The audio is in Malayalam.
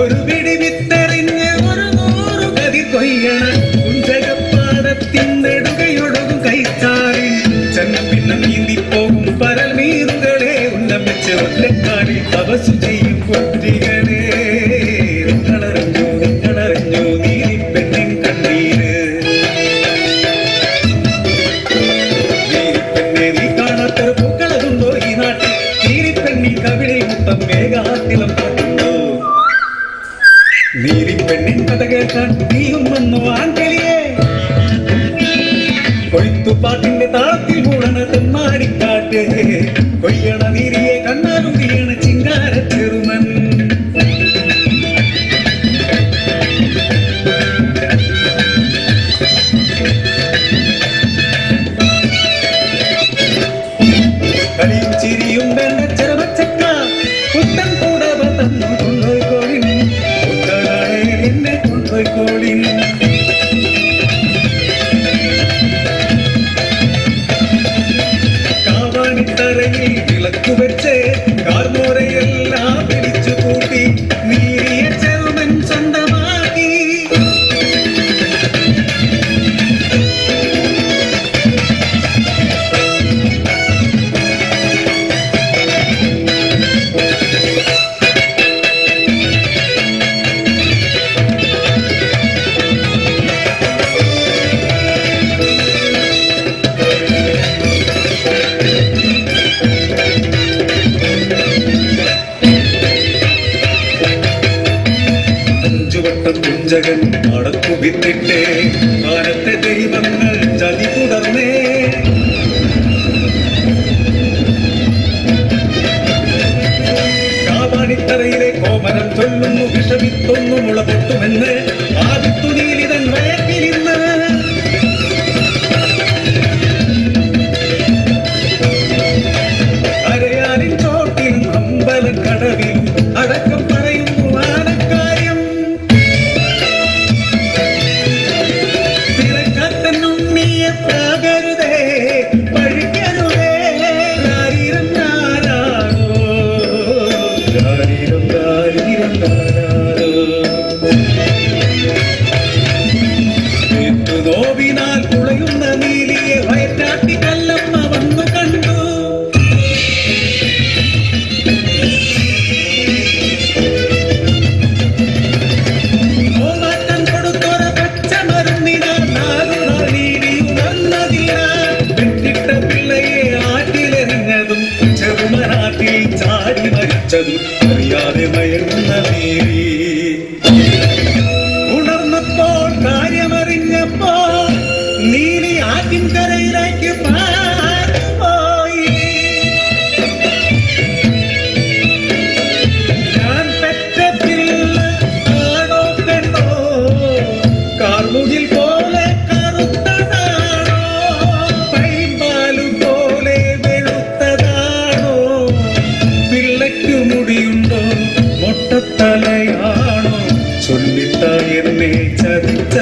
ഒരു പിടി വിത്തെറിഞ്ഞ് ഒരു 100 കതിർ കൊയ്യണ കുഞ്ചകപ്പാടത്തിനെടുകയൊടുകും കൈത്താറി ചെന്നം പിന്നെ നീന്തിപ്പോകും പരൽ മീനുകളെ ഉന്നം വെച്ച് ഒറ്റക്കാടി തപസ്സു ചെയ്യും കുട്ടികളെ. നിങ്ങളറിഞ്ഞു നീലിപ്പെണ്ണിൻ കണ്ണീര്. നീലിപ്പെണ്ണെ നീ കാണാത്തൊരു പൂക്കളതുണ്ടോ ഈ നാട്ടിൽ? നീലിപ്പെണ്ണി കവിളിൽ മുത്തം വേഗാത്തിളം പാട്ടുണ്ടോ? നീലിപ്പെണ്ണിൻ കഥ കേൾക്കാൻ നീയും വന്നു ആൺകളിയെ. കൊയ്ത്തുപാട്ടിന്റെ താളത്തിൽ മൂടണ തെമ്മാടിക്കാട്ട് കൊയ്യണ നീരിയെ കണ്ണാലുതിയണ ചിങ്കാര ചെറുമൻ. കളിയും ചിരിയും വേണ്ട ചെറുമച്ചക്ക പുത്തൻ കൂടവ തന്നു കൊണ്ടോയിക്കോളിൻ. പുത്തനാളെ എന്നെ കൊണ്ടോയിക്കോളിൻ. കാവാണിത്തറയിൽ വിളക്കു വെച്ച് കാർമോരയെല്ലാം പിടിച്ചു കൂട്ടി നീരിയ ചെറുമൻ സ്വന്തമാക്കി. കുഞ്ചകൻ അടക്കു വിത്തിട്ടേ കാലത്തെ ദൈവങ്ങൾ ചതി തുടർന്നേ. കാവാണിത്തറയിലെ കോമരം ചൊല്ലുന്നു വിഷമിത്തൊന്നു മുളപൊട്ടുമെന്ന് ആദിത്തു നീലിതൻ വയറ്റിലിന്ന്. അരയാലിൻ ചോട്ടിലും അമ്പലക്കടവിലും അടക്കം പറയുന്നു ആനക്കാര്യം. ാകരുതേ പഴിക്കരുതേ രാരീരം നാരാണോ രാരീരം രാരീരം നാരാണോ. നോവിനാൽ കുളയുന്ന നീലിയെ വയറ്റാട്ടി കല്ലമ്മ വന്നു കണ്ടു. നോമാറ്റം കൊടുത്തൊര പച്ച മരുന്നിനാൽ വെട്ടിട്ട പിള്ളയെ ആറ്റിലെറിഞ്ഞതും ചെറുമനാട്ടിൽ ചാടി മരിച്ചതും അറിയാതെ മയങ്ങുന്ന നീലി. ഉണർന്നപ്പോൾ കാര്യമറിഞ്ഞപ്പോൾ നീലി ആറ്റിൻകരയിലേക്ക് പോയി. ഞാൻ പെറ്റ പിള്ള ആണോ പെണ്ണോ കാർമുകിൽ പോലെ കറുത്തതാണോ പൈമ്പാലു പോലെ വെളുത്തതാണോ പിള്ളയ്ക്കു മുടിയുണ്ടോ മൊട്ടത്തലയാണോ ചൊല്ലിത്ത എന്നെ ചതിച്ച